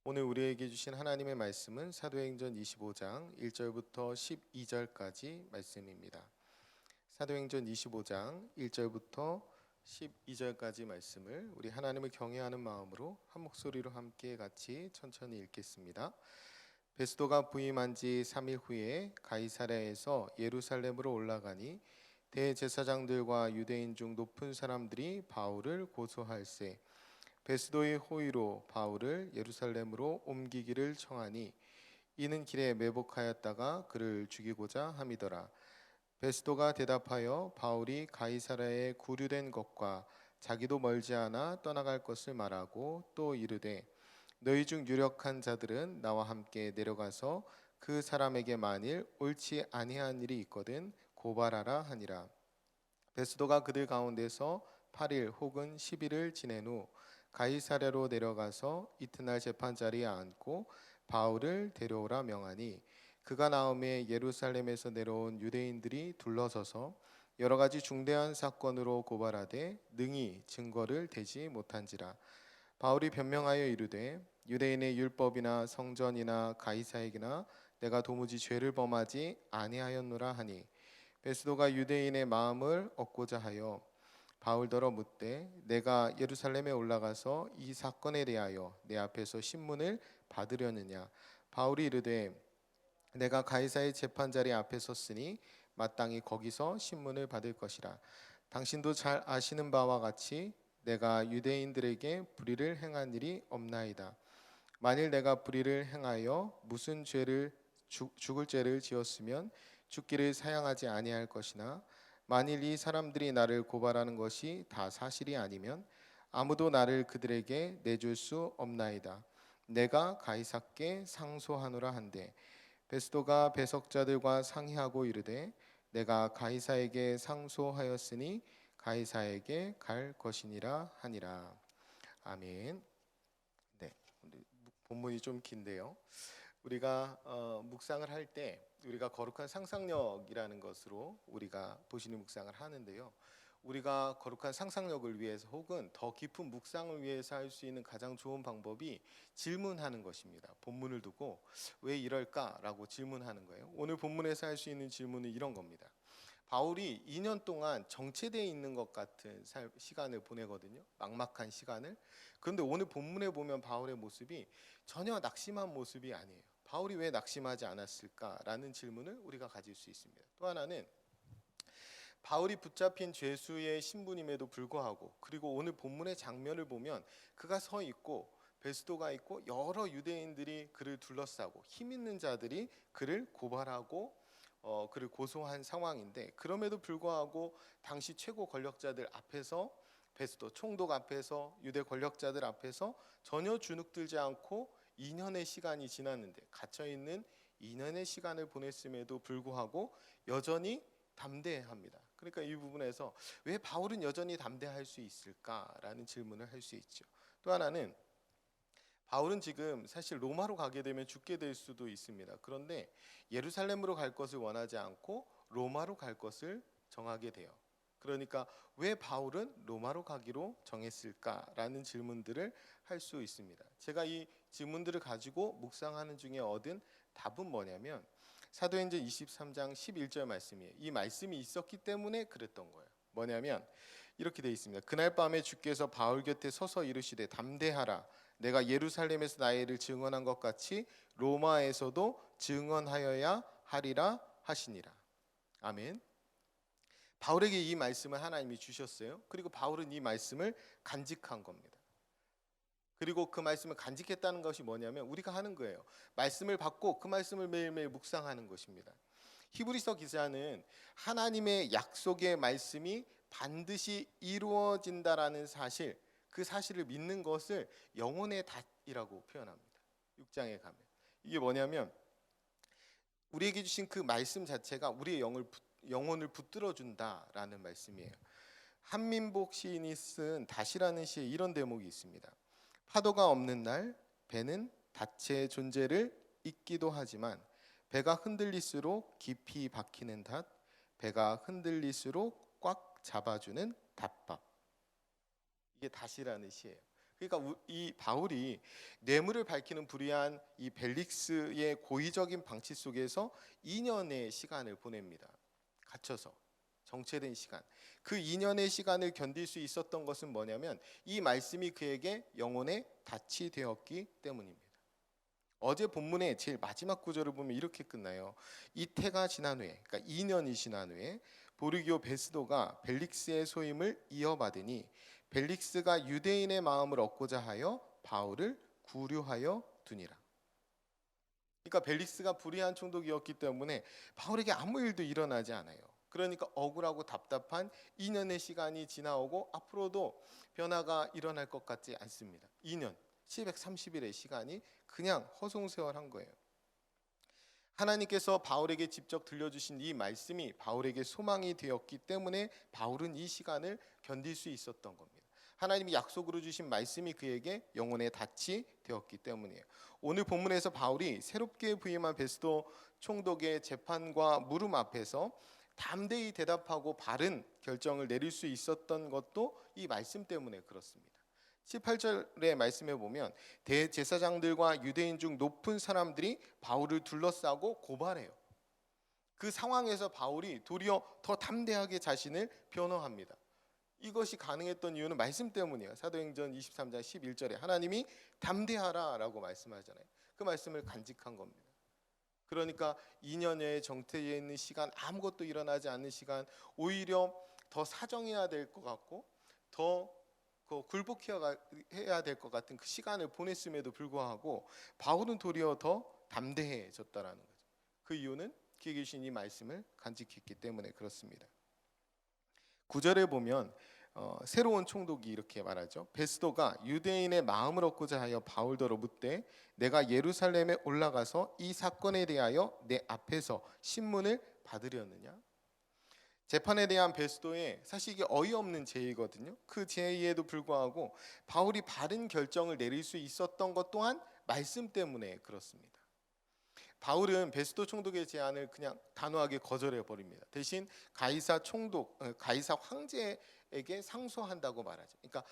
오늘 우리에게 주신 하나님의 말씀은 사도행전 25장 1절부터 12절까지 말씀입니다. 사도행전 25장 1절부터 12절까지 말씀을 우리 하나님을 경외하는 마음으로 한 목소리로 함께 같이 천천히 읽겠습니다. 베스도가 부임한 지 3일 후에 가이사랴에서 예루살렘으로 올라가니 대제사장들과 유대인 중 높은 사람들이 바울을 고소할세 베스도의 호의로 바울을 예루살렘으로 옮기기를 청하니 이는 길에 매복하였다가 그를 죽이고자 함이더라. 베스도가 대답하여 바울이 가이사랴에 구류된 것과 자기도 멀지 않아 떠나갈 것을 말하고 또 이르되 너희 중 유력한 자들은 나와 함께 내려가서 그 사람에게 만일 옳지 아니한 일이 있거든 고발하라 하니라. 베스도가 그들 가운데서 8일 혹은 10일을 지낸 후 가이사랴로 내려가서 이튿날 재판 자리에 앉고 바울을 데려오라 명하니 그가 나음에 예루살렘에서 내려온 유대인들이 둘러서서 여러 가지 중대한 사건으로 고발하되 능히 증거를 대지 못한지라. 바울이 변명하여 이르되 유대인의 율법이나 성전이나 가이사에게나 내가 도무지 죄를 범하지 아니하였노라 하니 베스도가 유대인의 마음을 얻고자 하여 바울더러 묻되 내가 예루살렘에 올라가서 이 사건에 대하여 내 앞에서 신문을 받으려느냐. 바울이 이르되 내가 가이사의 재판자리 앞에 섰으니 마땅히 거기서 신문을 받을 것이라. 당신도 잘 아시는 바와 같이 내가 유대인들에게 불의를 행한 일이 없나이다. 만일 내가 불의를 행하여 무슨 죄를 죽을 죄를 지었으면 죽기를 사양하지 아니할 것이나 만일 이 사람들이 나를 고발하는 것이 다 사실이 아니면 아무도 나를 그들에게 내줄 수 없나이다. 내가 가이사께 상소하노라 한데 베스도가 배석자들과 상의하고 이르되 내가 가이사에게 상소하였으니 가이사에게 갈 것이니라 하니라. 아멘. 네, 본문이 좀 긴데요. 우리가 묵상을 할 때 우리가 거룩한 상상력이라는 것으로 우리가 보시는 묵상을 하는데요. 우리가 거룩한 상상력을 위해서 혹은 더 깊은 묵상을 위해서 할 수 있는 가장 좋은 방법이 질문하는 것입니다. 본문을 두고 왜 이럴까라고 질문하는 거예요. 오늘 본문에서 할 수 있는 질문은 이런 겁니다. 바울이 2년 동안 정체되어 있는 것 같은 시간을 보내거든요. 막막한 시간을. 그런데 오늘 본문에 보면 바울의 모습이 전혀 낙심한 모습이 아니에요. 바울이 왜 낙심하지 않았을까라는 질문을 우리가 가질 수 있습니다. 또 하나는 바울이 붙잡힌 죄수의 신분임에도 불구하고 그리고 오늘 본문의 장면을 보면 그가 서 있고 베스도가 있고 여러 유대인들이 그를 둘러싸고 힘 있는 자들이 그를 고발하고 그를 고소한 상황인데 그럼에도 불구하고 당시 최고 권력자들 앞에서 베스도 총독 앞에서 유대 권력자들 앞에서 전혀 주눅들지 않고 2년의 시간이 지났는데 갇혀있는 2년의 시간을 보냈음에도 불구하고 여전히 담대합니다. 그러니까 이 부분에서 왜 바울은 여전히 담대할 수 있을까라는 질문을 할 수 있죠. 또 하나는 바울은 지금 사실 로마로 가게 되면 죽게 될 수도 있습니다. 그런데 예루살렘으로 갈 것을 원하지 않고 로마로 갈 것을 정하게 돼요. 그러니까 왜 바울은 로마로 가기로 정했을까라는 질문들을 할 수 있습니다. 제가 이 질문들을 가지고 묵상하는 중에 얻은 답은 뭐냐면 사도행전 23장 11절 말씀이에요. 이 말씀이 있었기 때문에 그랬던 거예요. 뭐냐면 이렇게 되어 있습니다. 그날 밤에 주께서 바울 곁에 서서 이르시되 담대하라. 내가 예루살렘에서 나의 일을 증언한 것 같이 로마에서도 증언하여야 하리라 하시니라. 아멘. 바울에게 이 말씀을 하나님이 주셨어요. 그리고 바울은 이 말씀을 간직한 겁니다. 그리고 그 말씀을 간직했다는 것이 뭐냐면 우리가 하는 거예요. 말씀을 받고 그 말씀을 매일매일 묵상하는 것입니다. 히브리서 기자는 하나님의 약속의 말씀이 반드시 이루어진다라는 사실, 그 사실을 믿는 것을 영혼의 닷이라고 표현합니다. 6장에 가면 이게 뭐냐면 우리에게 주신 그 말씀 자체가 우리의 영혼을 붙들어 준다라는 말씀이에요. 한민복 시인이 쓴 닷이라는 시에 이런 대목이 있습니다. 파도가 없는 날 배는 닷의 존재를 잊기도 하지만 배가 흔들릴수록 깊이 박히는 닷, 배가 흔들릴수록 꽉 잡아주는 닷밥. 이게 닷이라는 시예요. 그러니까 이 바울이 뇌물을 밝히는 불의한 이 벨릭스의 고의적인 방치 속에서 2년의 시간을 보냅니다. 갇혀서 정체된 시간. 그 2년의 시간을 견딜 수 있었던 것은 뭐냐면 이 말씀이 그에게 영혼의 닻이 되었기 때문입니다. 어제 본문의 제일 마지막 구절을 보면 이렇게 끝나요. 이태가 지난 후에, 그러니까 2년이 지난 후에 보르기오 베스도가 벨릭스의 소임을 이어받으니 벨릭스가 유대인의 마음을 얻고자 하여 바울을 구류하여 두니라. 그러니까 벨릭스가 불의한 총독이었기 때문에 바울에게 아무 일도 일어나지 않아요. 그러니까 억울하고 답답한 2년의 시간이 지나오고 앞으로도 변화가 일어날 것 같지 않습니다. 2년, 730일의 시간이 그냥 허송세월한 거예요. 하나님께서 바울에게 직접 들려주신 이 말씀이 바울에게 소망이 되었기 때문에 바울은 이 시간을 견딜 수 있었던 겁니다. 하나님이 약속으로 주신 말씀이 그에게 영혼의 닻이 되었기 때문이에요. 오늘 본문에서 바울이 새롭게 부임한 베스도 총독의 재판과 물음 앞에서 담대히 대답하고 바른 결정을 내릴 수 있었던 것도 이 말씀 때문에 그렇습니다. 18절의 말씀에 보면 대제사장들과 유대인 중 높은 사람들이 바울을 둘러싸고 고발해요. 그 상황에서 바울이 도리어 더 담대하게 자신을 변호합니다. 이것이 가능했던 이유는 말씀 때문이에요. 사도행전 23장 11절에 하나님이 담대하라라고 말씀하잖아요. 그 말씀을 간직한 겁니다. 그러니까 2년여의 정태에 있는 시간, 아무것도 일어나지 않는 시간, 오히려 더 사정해야 될 것 같고 더 굴복해야 될 것 같은 그 시간을 보냈음에도 불구하고 바울은 도리어 더 담대해졌다라는 거죠. 그 이유는 귀에 계신 이 말씀을 간직했기 때문에 그렇습니다. 9절에 보면 새로운 총독이 이렇게 말하죠. 베스도가 유대인의 마음을 얻고자 하여 바울더러 묻되 내가 예루살렘에 올라가서 이 사건에 대하여 내 앞에서 신문을 받으려느냐. 재판에 대한 베스도의 사실 이게 어이없는 제의거든요. 그 제의에도 불구하고 바울이 바른 결정을 내릴 수 있었던 것 또한 말씀 때문에 그렇습니다. 바울은 베스도 총독의 제안을 그냥 단호하게 거절해 버립니다. 대신 가이사 황제에게 상소한다고 말하죠. 그러니까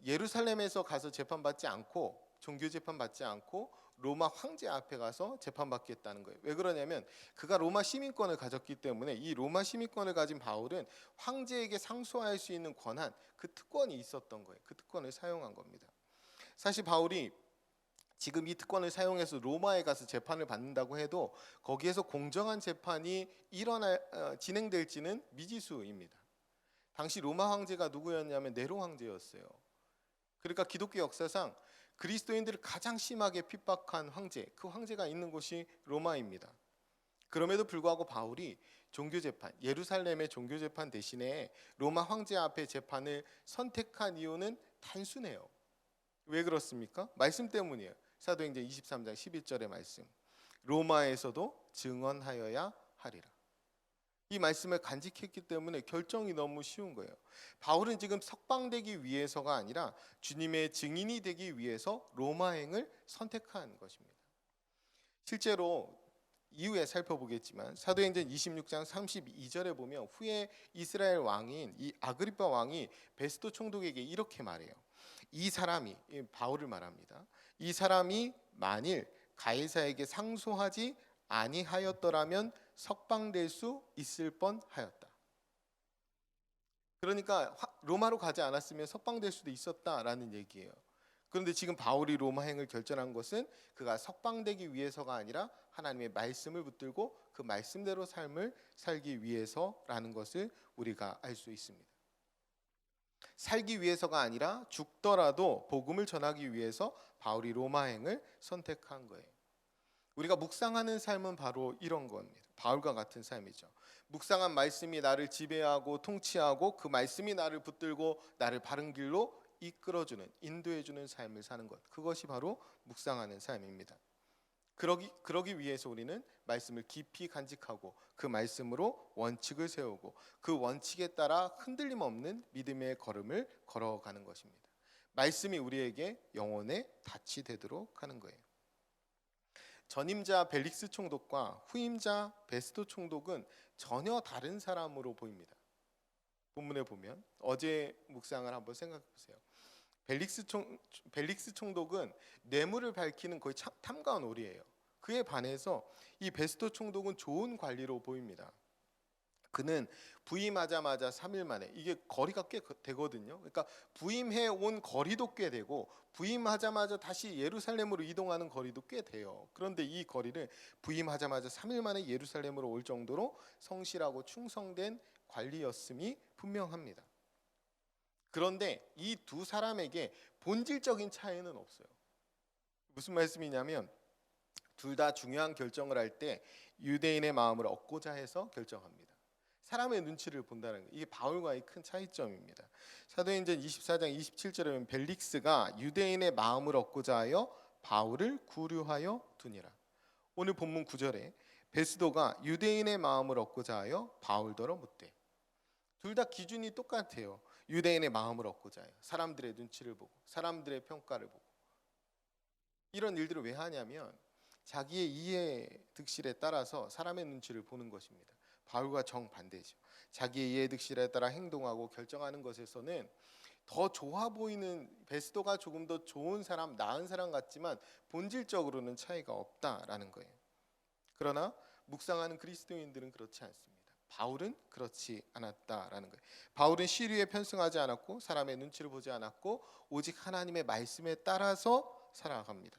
예루살렘에서 가서 재판받지 않고 종교 재판 받지 않고 로마 황제 앞에 가서 재판받겠다는 거예요. 왜 그러냐면 그가 로마 시민권을 가졌기 때문에 이 로마 시민권을 가진 바울은 황제에게 상소할 수 있는 권한, 그 특권이 있었던 거예요. 그 특권을 사용한 겁니다. 사실 바울이 지금 이 특권을 사용해서 로마에 가서 재판을 받는다고 해도 거기에서 공정한 재판이 진행될지는 미지수입니다. 당시 로마 황제가 누구였냐면 네로 황제였어요. 그러니까 기독교 역사상 그리스도인들을 가장 심하게 핍박한 황제, 그 황제가 있는 곳이 로마입니다. 그럼에도 불구하고 바울이 종교재판, 예루살렘의 종교재판 대신에 로마 황제 앞에 재판을 선택한 이유는 단순해요. 왜 그렇습니까? 말씀 때문이에요. 사도행전 23장 11절의 말씀. 로마에서도 증언하여야 하리라. 이 말씀을 간직했기 때문에 결정이 너무 쉬운 거예요. 바울은 지금 석방되기 위해서가 아니라 주님의 증인이 되기 위해서 로마행을 선택한 것입니다. 실제로 이후에 살펴보겠지만 사도행전 26장 32절에 보면 후에 이스라엘 왕인 이 아그리파 왕이 베스도 총독에게 이렇게 말해요. 이 사람이, 바울을 말합니다. 이 사람이 만일 가이사에게 상소하지 아니하였더라면 석방될 수 있을 뻔하였다. 그러니까 로마로 가지 않았으면 석방될 수도 있었다라는 얘기예요. 그런데 지금 바울이 로마행을 결정한 것은 그가 석방되기 위해서가 아니라 하나님의 말씀을 붙들고 그 말씀대로 삶을 살기 위해서라는 것을 우리가 알 수 있습니다. 살기 위해서가 아니라 죽더라도 복음을 전하기 위해서 바울이 로마행을 선택한 거예요. 우리가 묵상하는 삶은 바로 이런 겁니다. 바울과 같은 삶이죠. 묵상한 말씀이 나를 지배하고 통치하고 그 말씀이 나를 붙들고 나를 바른 길로 이끌어주는, 인도해주는 삶을 사는 것. 그것이 바로 묵상하는 삶입니다. 그러기 위해서 우리는 말씀을 깊이 간직하고 그 말씀으로 원칙을 세우고 그 원칙에 따라 흔들림 없는 믿음의 걸음을 걸어가는 것입니다. 말씀이 우리에게 영혼의 닻이 되도록 하는 거예요. 전임자 벨릭스 총독과 후임자 베스도 총독은 전혀 다른 사람으로 보입니다. 본문에 보면 어제 묵상을 한번 생각해 보세요. 벨릭스 총독은 뇌물을 밝히는 거의 탐관 오리예요. 그에 반해서 이 베스토 총독은 좋은 관리로 보입니다. 그는 부임하자마자 3일 만에, 이게 거리가 꽤 되거든요. 그러니까 부임해 온 거리도 꽤 되고 부임하자마자 다시 예루살렘으로 이동하는 거리도 꽤 돼요. 그런데 이 거리를 부임하자마자 3일 만에 예루살렘으로 올 정도로 성실하고 충성된 관리였음이 분명합니다. 그런데 이 두 사람에게 본질적인 차이는 없어요. 무슨 말씀이냐면 둘 다 중요한 결정을 할 때 유대인의 마음을 얻고자 해서 결정합니다. 사람의 눈치를 본다는 거, 이게 바울과의 큰 차이점입니다. 사도행전 24장 27절에 보면 벨릭스가 유대인의 마음을 얻고자 하여 바울을 구류하여 두니라. 오늘 본문 9절에 베스도가 유대인의 마음을 얻고자 하여 바울더러 묻되. 둘 다 기준이 똑같아요. 유대인의 마음을 얻고자 해요. 사람들의 눈치를 보고 사람들의 평가를 보고. 이런 일들을 왜 하냐면 자기의 이해 득실에 따라서 사람의 눈치를 보는 것입니다. 바울과 정반대죠. 자기의 이해 득실에 따라 행동하고 결정하는 것에서는 더 좋아 보이는, 베스도가 조금 더 좋은 사람, 나은 사람 같지만 본질적으로는 차이가 없다라는 거예요. 그러나 묵상하는 그리스도인들은 그렇지 않습니다. 바울은 그렇지 않았다라는 거예요. 바울은 시류에 편승하지 않았고 사람의 눈치를 보지 않았고 오직 하나님의 말씀에 따라서 살아갑니다.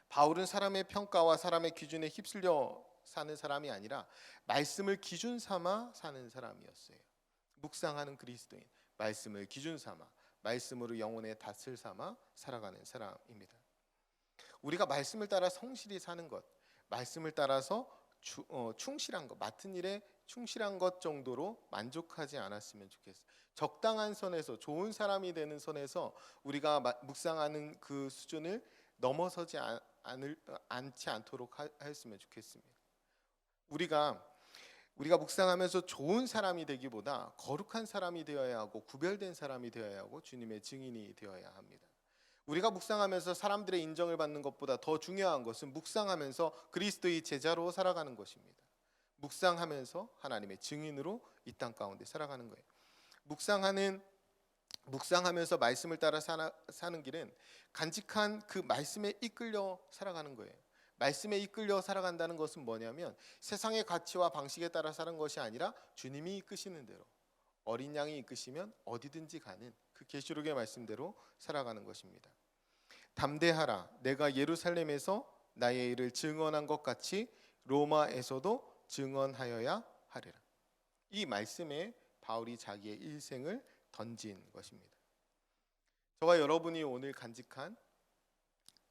바울은 사람의 평가와 사람의 기준에 휩쓸려 사는 사람이 아니라 말씀을 기준 삼아 사는 사람이었어요. 묵상하는 그리스도인, 말씀을 기준 삼아 말씀으로 영혼의 닷을 삼아 살아가는 사람입니다. 우리가 말씀을 따라 성실히 사는 것, 말씀을 따라서 충실한 것, 맡은 일에 충실한 것 정도로 만족하지 않았으면 좋겠어요. 적당한 선에서, 좋은 사람이 되는 선에서 우리가 묵상하는 그 수준을 넘어서지 않지 않도록 하였으면 좋겠습니다. 우리가 묵상하면서 좋은 사람이 되기보다 거룩한 사람이 되어야 하고 구별된 사람이 되어야 하고 주님의 증인이 되어야 합니다. 우리가 묵상하면서 사람들의 인정을 받는 것보다 더 중요한 것은 묵상하면서 그리스도의 제자로 살아가는 것입니다. 묵상하면서 하나님의 증인으로 이 땅 가운데 살아가는 거예요. 묵상하면서 말씀을 따라 사는 길은 간직한 그 말씀에 이끌려 살아가는 거예요. 말씀에 이끌려 살아간다는 것은 뭐냐면 세상의 가치와 방식에 따라 사는 것이 아니라 주님이 이끄시는 대로, 어린 양이 이끄시면 어디든지 가는 그 계시록의 말씀대로 살아가는 것입니다. 담대하라, 내가 예루살렘에서 나의 일을 증언한 것 같이 로마에서도 증언하여야 하리라. 이 말씀에 바울이 자기의 일생을 던진 것입니다. 저와 여러분이 오늘 간직한,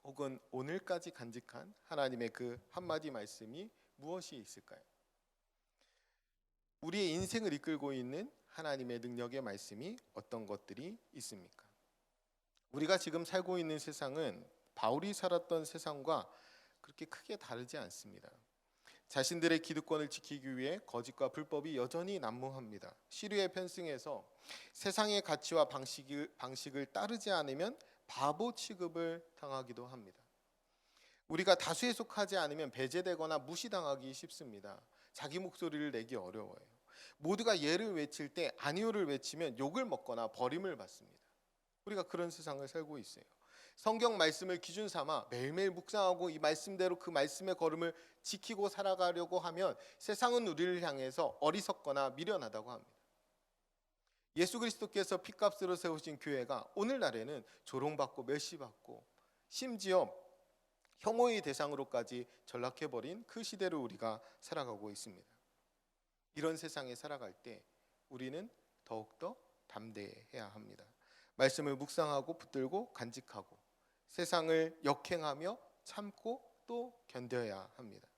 혹은 오늘까지 간직한 하나님의 그 한마디 말씀이 무엇이 있을까요? 우리의 인생을 이끌고 있는 하나님의 능력의 말씀이 어떤 것들이 있습니까? 우리가 지금 살고 있는 세상은 바울이 살았던 세상과 그렇게 크게 다르지 않습니다. 자신들의 기득권을 지키기 위해 거짓과 불법이 여전히 난무합니다. 시류에 편승해서 세상의 가치와 방식을 따르지 않으면 바보 취급을 당하기도 합니다. 우리가 다수에 속하지 않으면 배제되거나 무시당하기 쉽습니다. 자기 목소리를 내기 어려워요. 모두가 예를 외칠 때 아니오를 외치면 욕을 먹거나 버림을 받습니다. 우리가 그런 세상을 살고 있어요. 성경 말씀을 기준 삼아 매일매일 묵상하고 이 말씀대로 그 말씀의 걸음을 지키고 살아가려고 하면 세상은 우리를 향해서 어리석거나 미련하다고 합니다. 예수 그리스도께서 피값으로 세우신 교회가 오늘날에는 조롱받고 멸시받고 심지어 혐오의 대상으로까지 전락해버린 그 시대를 우리가 살아가고 있습니다. 이런 세상에 살아갈 때 우리는 더욱더 담대해야 합니다. 말씀을 묵상하고 붙들고 간직하고 세상을 역행하며 참고 또 견뎌야 합니다.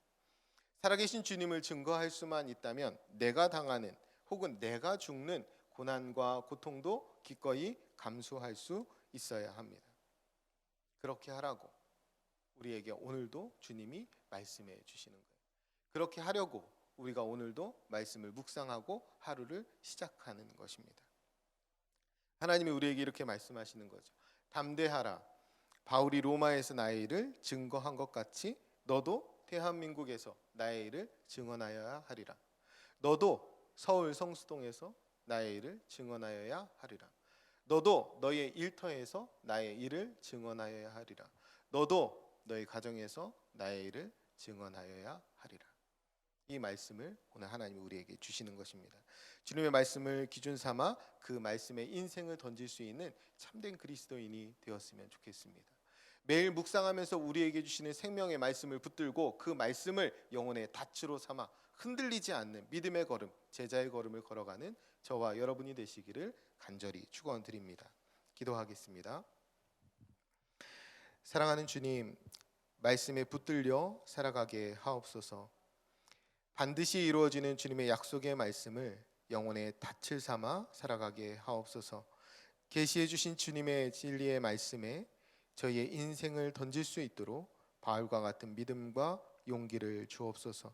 살아계신 주님을 증거할 수만 있다면 내가 당하는 혹은 내가 죽는 고난과 고통도 기꺼이 감수할 수 있어야 합니다. 그렇게 하라고 우리에게 오늘도 주님이 말씀해 주시는 거예요. 그렇게 하려고 우리가 오늘도 말씀을 묵상하고 하루를 시작하는 것입니다. 하나님이 우리에게 이렇게 말씀하시는 거죠. 담대하라. 바울이 로마에서 나의 일을 증거한 것 같이 너도 대한민국에서 나의 일을 증언하여야 하리라. 너도 서울 성수동에서 나의 일을 증언하여야 하리라. 너도 너의 일터에서 나의 일을 증언하여야 하리라. 너도 너의 가정에서 나의 일을 증언하여야 하리라. 이 말씀을 오늘 하나님이 우리에게 주시는 것입니다. 주님의 말씀을 기준 삼아 그 말씀에 인생을 던질 수 있는 참된 그리스도인이 되었으면 좋겠습니다. 매일 묵상하면서 우리에게 주시는 생명의 말씀을 붙들고 그 말씀을 영혼의 닻으로 삼아 흔들리지 않는 믿음의 걸음, 제자의 걸음을 걸어가는 저와 여러분이 되시기를 간절히 축원드립니다. 기도하겠습니다. 사랑하는 주님, 말씀에 붙들려 살아가게 하옵소서. 반드시 이루어지는 주님의 약속의 말씀을 영혼의 닻을 삼아 살아가게 하옵소서. 계시해 주신 주님의 진리의 말씀에 저희의 인생을 던질 수 있도록 바울과 같은 믿음과 용기를 주옵소서.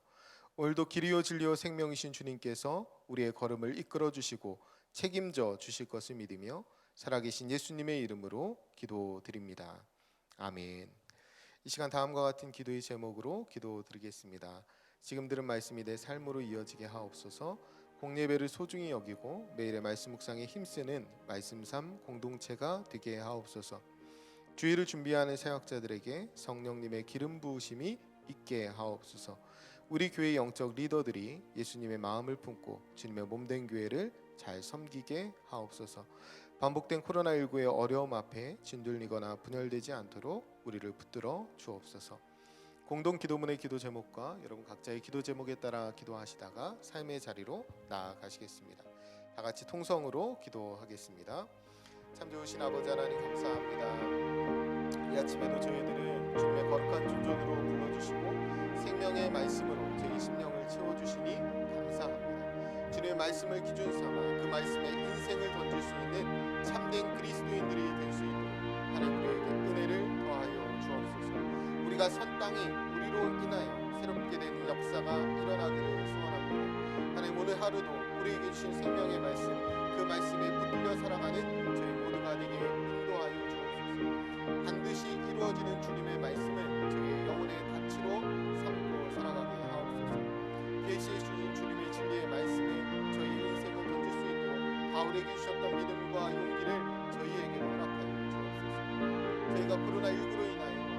오늘도 길이요 진리요 생명이신 주님께서 우리의 걸음을 이끌어 주시고 책임져 주실 것을 믿으며 살아계신 예수님의 이름으로 기도드립니다. 아멘. 이 시간 다음과 같은 기도의 제목으로 기도드리겠습니다. 지금 들은 말씀이 내 삶으로 이어지게 하옵소서. 공예배를 소중히 여기고 매일의 말씀 묵상에 힘쓰는 말씀삼 공동체가 되게 하옵소서. 주일을 준비하는 사역자들에게 성령님의 기름 부으심이 있게 하옵소서. 우리 교회 영적 리더들이 예수님의 마음을 품고 주님의 몸된 교회를 잘 섬기게 하옵소서. 반복된 코로나19의 어려움 앞에 진들리거나 분열되지 않도록 우리를 붙들어 주옵소서. 공동 기도문의 기도 제목과 여러분 각자의 기도 제목에 따라 기도하시다가 삶의 자리로 나아가시겠습니다. 다 같이 통성으로 기도하겠습니다. 참 좋으신 아버지 하나님 감사합니다. 이 아침에도 저희들을 주님의 거룩한 존전으로 불러주시고 생명의 말씀으로 저희 심령을 채워주시니 감사합니다. 주님의 말씀을 기준 삼아 그 말씀에 인생을 던질 수 있는 참된 그리스도인들이 될 수 있도록 하나님 우리에게 은혜를 더하여 주옵소서. 우리가 선 땅이 우리로 인하여 새롭게 되는 역사가 일어나기를 소원합니다. 하나님 오늘 하루도 우리에게 주신 생명의 말씀 그 말씀에 붙들려 살아가는 저희 모두가 되게 인도하여 주옵소서. 반드시 이루어지는 주님의 말씀을 저희의 영혼의 닻으로 삼고 살아가게 하옵소서. 계시해 주신 주님의 진리의 말씀에 저희의 인생을 던질 수 있도록 바울에게 주셨던 믿음과 용기를 저희에게 허락하여 주옵소서. 저희가 코로나19로 인하여